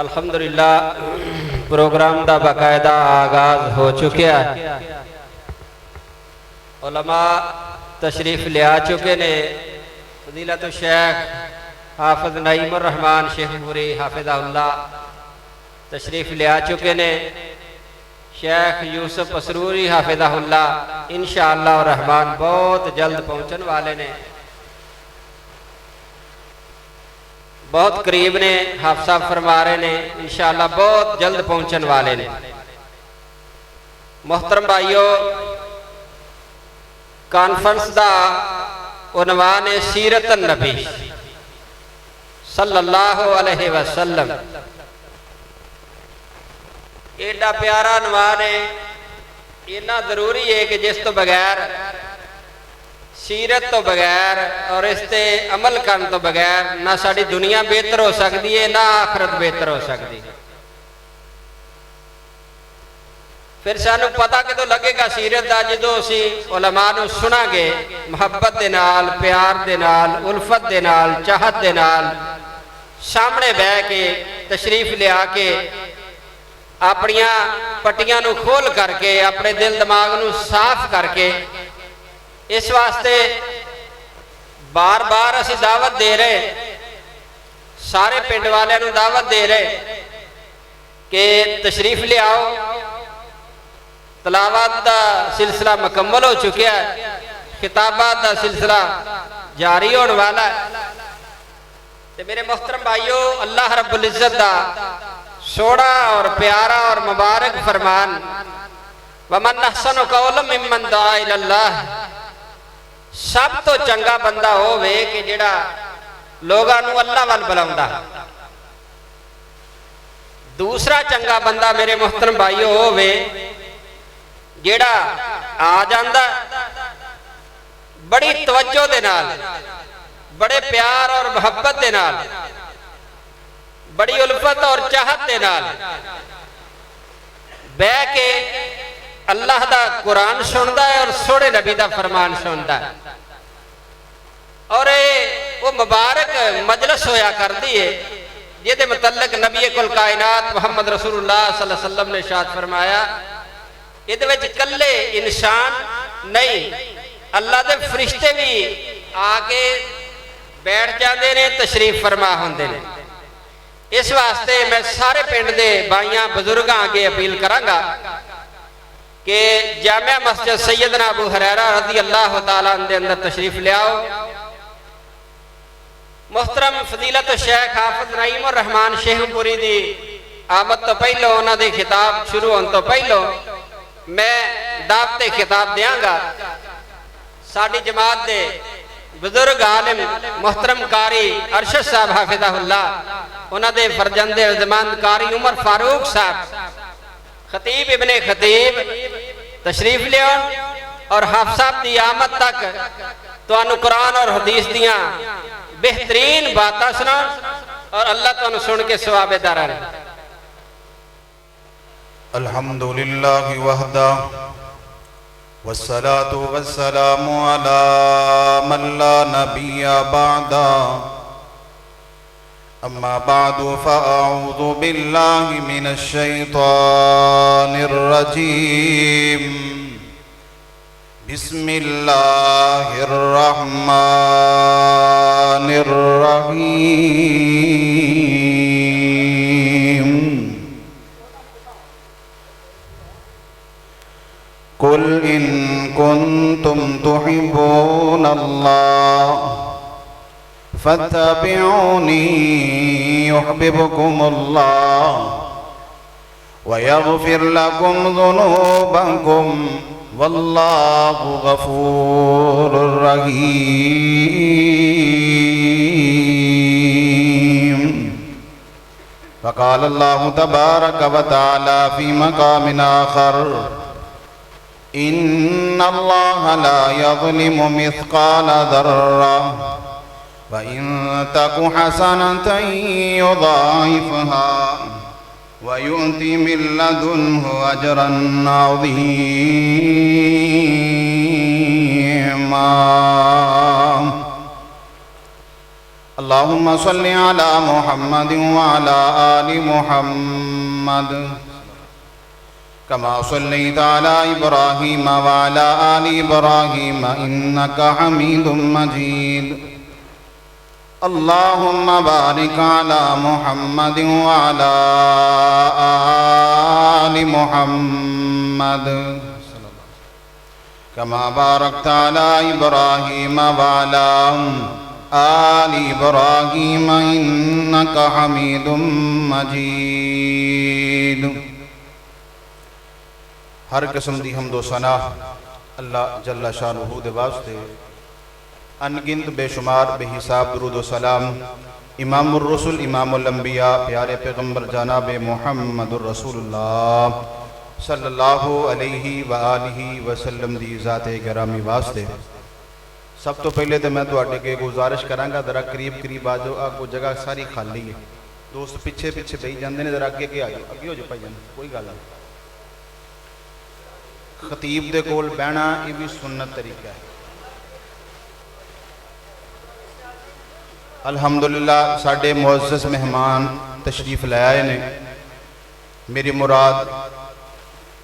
الحمدللہ پروگرام دا باقاعدہ آغاز ہو چکیا ہے۔ علماء تشریف لیا چکے نے۔ فضیلت الشیخ حافظ نعیم الرحمن شیخ پوری حافظہ اللہ تشریف لیا چکے نے۔ شیخ یوسف اسروری حافظہ اللہ انشاءاللہ الرحمن بہت جلد پہنچن والے نے، بہت قریب نے، حافظ صاحب فرما رہے نے انشاءاللہ بہت جلد پہنچن والے نے۔ محترم بھائیو، کانفرنس دا عنوان سیرت النبی صلی اللہ علیہ وسلم۔ ایڈا پیارا عنوان ہے، اتنا ضروری ہے کہ جس تو بغیر سیرت تو بغیر اور اس تے عمل کرن تو بغیر نہ ساری دنیا بہتر ہو سکتی ہے نہ آخرت بہتر ہو سکتی ہے۔ پھر سانو پتہ کدوں لگے گا سیرت دا جدوں اسی علماء نو سنا گے محبت دے نال، پیار دے نال، الفت دے نال، چاہت دے نال سامنے بہ کے تشریف لیا کے اپنیاں پٹیاں نو کھول کر کے اپنے دل دماغ نو صاف کر کے اس واسطے بار بار اسی دعوت دے رہے، سارے پنڈ والے نو دعوت دے رہے کہ تشریف لے آؤ۔ تلاوت دا سلسلہ مکمل ہو چکیا ہے، خطابات دا سلسلہ جاری ہونے والا ہے۔ تے میرے محترم بھائیو، اللہ رب العزت دا سوڑا اور پیارا اور مبارک فرمان وَمَنْ أَحْسَنُ قَوْلًا مِّمَّنْ دَعَا إِلَى اللَّهِ، سب تو چنگا بندہ ہووے کہ جڑا لوگاں نو اللہ وال بلاوندا۔ دوسرا چنگا بندہ میرے محترم بھائیو ہووے جڑا آ جاندا بڑی توجہ دے نال، بڑے پیار اور محبت دے نال، بڑی الفت اور چاہت دے نال بہ کے اللہ دا قرآن سندا ہے اور سوڑے نبی دا فرمان سندا ہے۔ اور وہ مبارک مجلس ہویا کر دیئے یہ دے متعلق نبی کل کائنات محمد رسول اللہ صلی اللہ علیہ وسلم نے ارشاد فرمایا یہ دے وچ کلے انسان نہیں، اللہ دے فرشتے بھی آکے بیٹھ جاندے نے، تشریف فرما ہوندے نے۔ اس واسطے میں سارے پنڈ دے بھائیاں بزرگاں آگے اپیل کرانگا کہ جامعہ مسجد سیدنا ابو ہریرہ رضی اللہ تعالیٰ عنہ اندر تشریف لے آؤ۔ محترم فضیلت الشیخ حافظ نعیم الرحمن شیخ پوری دی آمد تو پہلو، انہاں دی خطاب شروع ہون تو پہلو میں دعوت خطاب دیاں گا۔ ساڑی جماعت دے بزرگ عالم محترم قاری ارشد صاحب حافظہ اللہ، انہاں دے فرزند ارجمند قاری عمر فاروق صاحب خطیب ابن خطیب تشریف لیا اور حافظ صاحب دی آمد تک تو انہوں قرآن اور حدیث دیاں بہترین باتاں سنا اور اللہ تو انہوں سن کے ثواب دارا رہے۔ الحمدللہ وحدہ والصلاة والسلام علی من لا نبی بعدہ، اما بعد فاعوذ باللہ من الشیطان الرجیم، بسم اللہ الرحمن الرحیم۔ قل ان کنتم تحبون اللہ فاتبعونی یحببکم اللہ ویغفر لکم ذنوبکم واللہ غفور رحیم۔ فقال اللہ تبارک وتعالی فی مقام آخر، ان اللہ لا یظلم مثقال ذرہ وَإِن تَكُ حَسَنَةً يُضَاعِفْهَا وَيُؤْتِ مِن لَّدُنْهُ أَجْرًا عَظِيمًا۔ اللهم صل على محمد وعلى آل محمد كما صليت على إبراهيم وعلى آل إبراهيم إنك حميد مجيد اللهم بارك على محمد وعلى آل محمد كما باركت على إبراهيم وعلى آل إبراهيم إنك حميد مجيد ہر قسم دی حمد و ثنا اللہ جل شانہ دے واسطے، انگنت بے شمار بے حساب درود و سلام امام الرسل امام الانبیاء پیارے پیغمبر جناب محمد الرسول اللہ صلی اللہ علیہ وآلہ وسلم دی ذات گرامی واسطے سب تو پہلے تو میں تواڈے کے گزارش کرانگا ذرا قریب قریب آ جاؤ، آپ کو جگہ ساری خالی ہے، دوست پیچھے پیچھے بیٹھ جاندے نے، ذرا اگے آ جاؤ، اگے ہو جاؤ، پائی جاندے کوئی گل نہیں۔ خطیب دے کول بہنا یہ بھی سنت طریقہ ہے۔ الحمدللہ ساڈے معزز مہمان تشریف لے آئے نے، میری مراد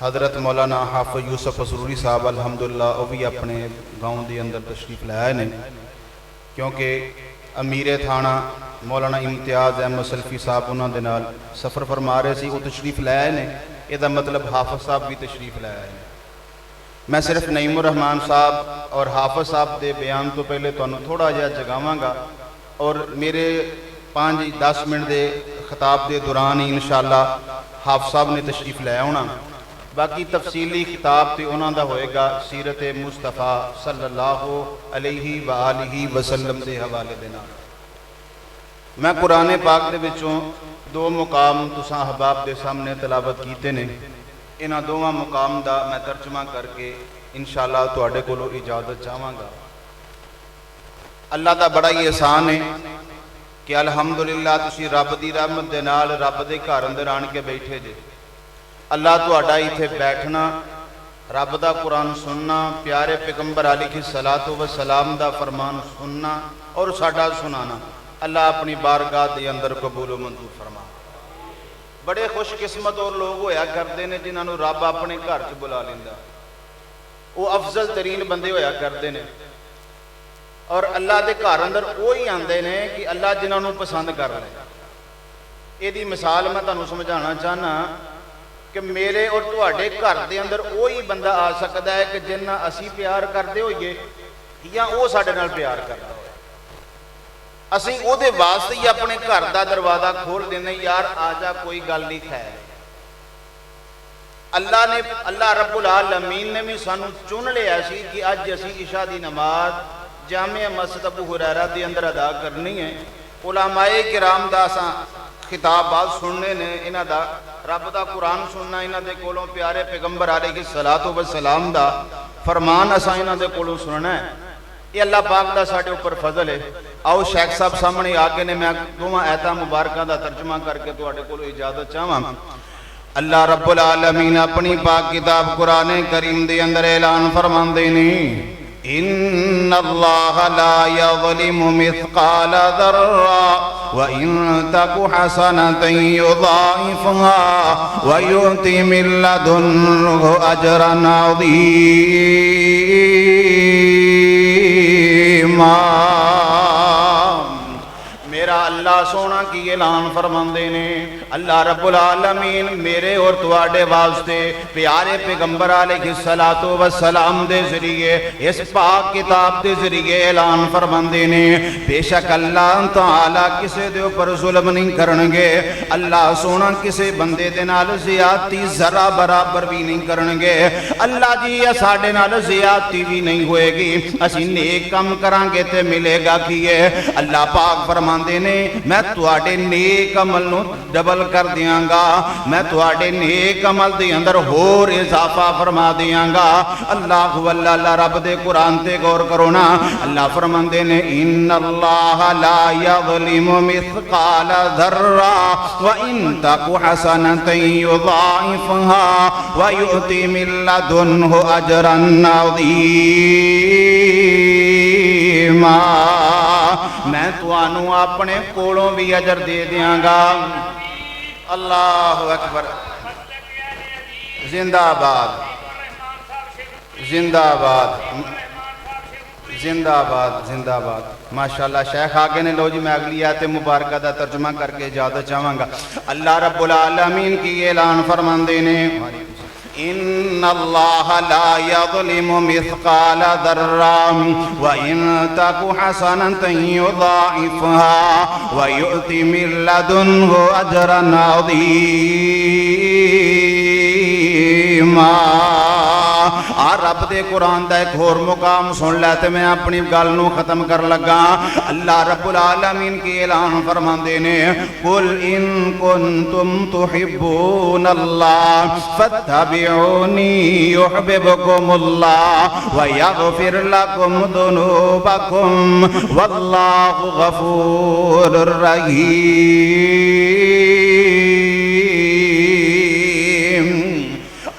حضرت مولانا حافظ یوسف سروری صاحب الحمدللہ وہ بھی اپنے گاؤں دی اندر تشریف لے آئے نے، کیونکہ امیر تھانہ مولانا امتیاز احمد سلفی صاحب انہاں دے نال سفر فرما رہے سی، وہ تشریف لے آئے نے، یہ دا مطلب حافظ صاحب بھی تشریف لے آئے نے۔ میں صرف نعیم الرحمن صاحب اور حافظ صاحب دے بیان تو پہلے تانوں تھوڑا جہا جگاواں گا، اور میرے 5-10 منٹ دے خطاب دے دوران ہی انشاءاللہ حافظ صاحب نے تشریف لے آنا، باقی تفصیلی خطاب تے انہاں دا ہوئے گا سیرت مصطفیٰ صلی اللہ علیہ وآلہ وسلم دے حوالے دینا۔ میں قرآن پاک دے وچوں 2 مقام تساں احباب دے سامنے تلاوت کیتے نے، انہاں دوواں مقام دا میں ترجمہ کر کے انشاءاللہ تواڈے کولوں اجازت چاہواں گا۔ اللہ دا بڑا ہی احسان ہے کہ الحمدللہ تسی رب دی رحمت دے نال رب دے گھر اندر آن کے بیٹھے جے۔ اللہ تواڈا ایتھے بیٹھنا، رب دا قرآن سننا، پیارے پیغمبر علیہ السلام دا فرمان سننا اور ساڈا سنانا، اللہ اپنی بارگاہ دے اندر قبول و منظور فرما۔ بڑے خوش قسمت اور لوگ ہویا کرتے ہیں جنہاں نوں رب اپنے گھر چ بلا لیندا، وہ افضل ترین بندے ہویا کرتے ہیں، اور اللہ دے گھر اندر وہی آندے نے کہ اللہ جنہاں نوں پسند کر لے۔ یہ دی مثال میں تانوں سمجھانا چاہنا کہ میرے اور تواڈے گھر دے اندر وہی بندہ آ سکتا ہے کہ جنہاں اسی پیار کرتے ہوئیے یا وہ ساڈے نال پیار کرتا ہوئے، اسی او دے واسطے ہی اپنے گھر دا دروازہ کھول دینے، یار آ جا کوئی گل نہیں ہے۔ اللہ رب العالمین نے بھی سانو چن لیا سی کہ اج اسی عشاء دی نماز جامع مسجد ابو ہریرہ دے اندر ادا کرنی ہے۔ علماء کرام دا اساں خطابات سننے نے، انہاں دا رب دا قرآن سننا، انہاں دے کولوں پیارے پیغمبر علیہ السلام دا فرمان اساں انہاں دے کولوں سننا ہے۔ یہ اللہ پاک دا ساڈے اوپر فضل ہے۔ آؤ شیخ صاحب سامنے آگے نے، میں دوواں آیتاں مبارکاں دا ترجمہ کر کے تواڈے کولوں اجازت چاہواں۔ اللہ رب العالمین اپنی پاک کتاب قرآن کریم دے اندر اعلان فرماندے نے، ان اللہ لا یظلم مثقال ذرہ وَإِن تَكُ حَسَنَةً يُضَاعِفْهَا وَيُؤْتِ مِن لَّدُنْهُ أَجْرًا عَظِيمًا۔ میرا اللہ سونا کی اعلان فرماندے نے، اللہ رب العالمین میرے اور تواڈے واسطے پیارے پیغمبر علیہ السلام دے ذریعے اس پاک کتاب دے ذریعے اعلان فرماندے نے، بے شک اللہ تعالی کسے دے اوپر ظلم نہیں کرنگے، اللہ سونا کسے بندے دے نال زیادتی ذرا برابر بھی نہیں کرنگے۔ اللہ جی ساڈے نال زیادتی بھی نہیں ہوئے گی، اسی نیک کم کرانگے تے ملے گا کیے۔ اللہ پاک فرماندے نے میں تواڈے نیک عمل نو ڈبل کر دیاں گا، میں تواڈے نیک عمل دے اندر ہور اضافہ فرما دیاں گا۔ اللہ اللہ رب دے قرآن تے غور کرو نا، اللہ فرماندے نے ان اللہ لا یظلم مثقال ذرہ وان تک حسنۃ یضاعفها ویؤتی من لدنہ اجرا عظیما۔ میں توانوں اپنے کولوں بھی اجر دے دیاں گا۔ اللہ اکبر، زندہ باد، زندہ باد، زندہ باد، زندہ باد۔ ماشاءاللہ شیخ آگے نے، لو جی میں اگلی آیت مبارکہ دا ترجمہ کر کے اجازت چاہوں گا۔ اللہ رب العالمین کی اعلان فرماندے نے ان اللہ لا یظلم مثقال ذرہ وان تک حسنۃ یضاعفها ویؤتی من لدنہ اجرا عظیما۔ رب دے قرآن دا ایک اور مقام سن لے تے میں اپنی گل نو ختم کر لگا۔ اللہ رب العالمین کی اعلان فرماندے نے قل ان کنتم تحبون اللہ فاتبعونی یحببکم اللہ ویغفر لکم ذنوبکم واللہ غفور رحیم۔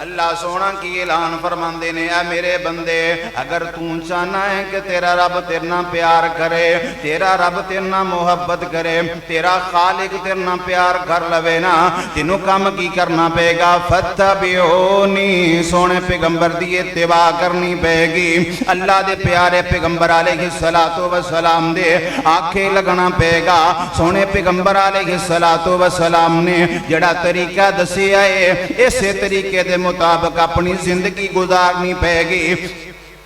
اللہ سونا کی اعلان فرماندے نے اے میرے بندے، اگر تو چاہنا ہے کہ تیرا رب تیرنا پیار کرے، تیرا رب تیرنا محبت کرے، تیرا خالق تیرنا پیار کر لوے نا، تینوں کام کی کرنا پے گا؟ فتبعونی، سونے پیغمبر دی اتباع کرنی پے گی، اللہ دے پیارے پیغمبر علیہ السلام دے آنکھیں لگنا پے گا۔ سونے پیغمبر علیہ السلام نے جڑا طریقہ دسیا ہے اسے طریقے دے مطابق اپنی زندگی گزارنی پے گی۔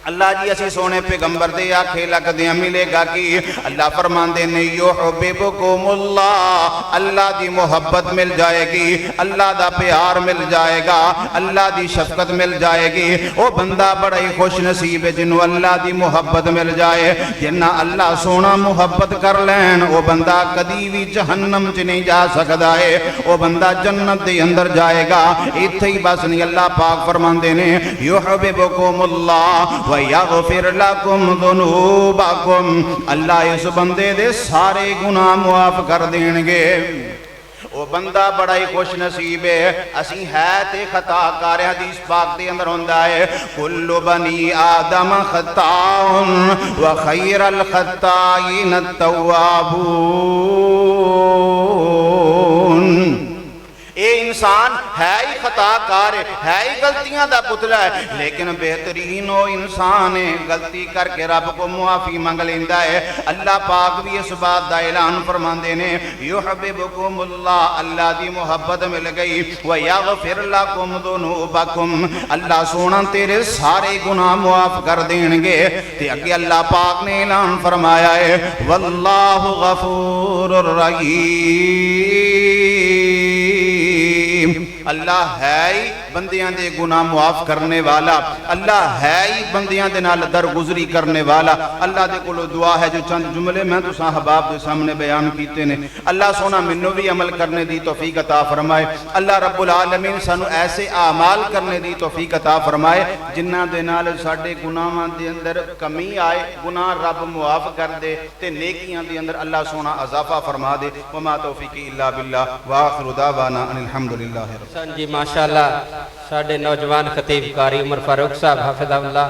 اللہ جی اسی سونے پیغمبر دے آنکھیں لگ دیاں ملے گا کی؟ اللہ فرماندے نے یحببکم اللہ، اللہ دی محبت مل جائے گی، اللہ دا پیار مل جائے گا، اللہ دی شفقت مل جائے گی۔ او بندہ بڑا ہی خوش نصیب ہے جنہوں اللہ دی محبت مل جائے۔ جنہ اللہ سونا محبت کر لین او بندہ کدی بھی جہنم چ نہیں جا سکدا ہے، او بندہ جنت دے اندر جائے گا۔ ایتھے ہی بس نہیں، اللہ پاک فرماندے نے یحببکم اللہ وَيَغْفِرْ لَكُمْ ذُنُوبَكُمْ، اللہ اس بندے دے سارے گناہ معاف کر دیں گے۔ وہ بندہ بڑا ہی خوش نصیب ہے۔ اسی ہے تے خطا کار، حدیث پاک دے اندر ہوندا ہے کل بنی آدم خطاء وخیر الخطائین التوابون۔ اے انسان ہے ہی خطا کار ہے ہی غلطیاں دا پتلا ہے، لیکن بہترین وہ انسان ہے غلطی کر کے رب کو معافی منگ لیندا ہے۔ اللہ پاک بھی اس بات دا اعلان فرماندے نے یحببکم اللہ، اللہ دی محبت مل گئی، ویغفر لکم ذنوبکم، اللہ سونا تیرے سارے گناہ معاف کر دیں گے۔ تے اگے اللہ پاک نے اعلان فرمایا ہے واللہ غفور رحیم، اللہ ہے ہی بندیاں دے گناہ معاف کرنے والا، اللہ ہے ہی بندیاں دے نال درگزری کرنے والا۔ اللہ دے کولو دعا ہے جو چند جملے میں تو صحاباب دے سامنے بیان کیتے نے، اللہ سونا منو بھی عمل کرنے دی توفیق عطا فرمائے۔ اللہ رب العالمین سانو ایسے اعمال کرنے دی توفیق عطا فرمائے جنہاں دے نال ساڈے گناہاں دے اندر کمی آئے، گناہ رب معاف کر دے تے نیکیاں دے اندر اللہ سونا اضافہ فرما دے۔ وما توفیقی الا باللہ وآخر دعوانا ان الحمدللہ رب۔ جی ماشاءاللہ ساڈے نوجوان خطیب قاری عمر فاروق صاحب حافظ اللہ